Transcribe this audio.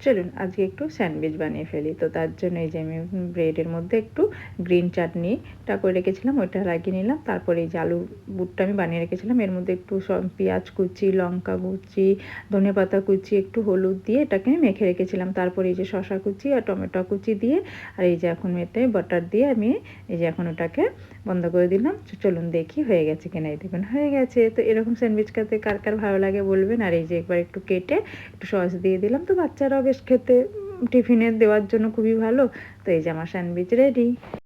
চলুন আজকে একটু স্যান্ডউইচ বানিয়ে ফেলি। তো তার জন্য এই যে আমি ব্রেডের মধ্যে একটু গ্রিন চাটনিটা করে রেখেছিলাম, ওইটা লাগিয়ে নিলাম। তারপরে এই যে আলুর বুটটা আমি বানিয়ে রেখেছিলাম, এর মধ্যে একটু পেঁয়াজ কুচি, লঙ্কা কুচি, ধনেপাতা কুচি, একটু হলুদ দিয়ে এটাকে আমি মেখে রেখেছিলাম। তারপরে এই যে শসা কুচি আর টমেটো কুচি দিয়ে, আর এই যে এখন এতে বাটার দিয়ে আমি এই যে এখন ওটাকে বন্ধ করে দিলাম। চলুন দেখি হয়ে গেছে কিনা। এই দেখুন হয়ে গেছে। তো এরকম স্যান্ডউইচ খেতে কার কার ভালো লাগে বলবেন। আর এই যে একবার একটু কেটে একটু সস দিয়ে দিলাম, তো বাচ্চারাও বেশ খেতে টিফিনে দেওয়ার জন্য খুবই ভালো। তো এই যে আমার স্যান্ডউইচ রেডি।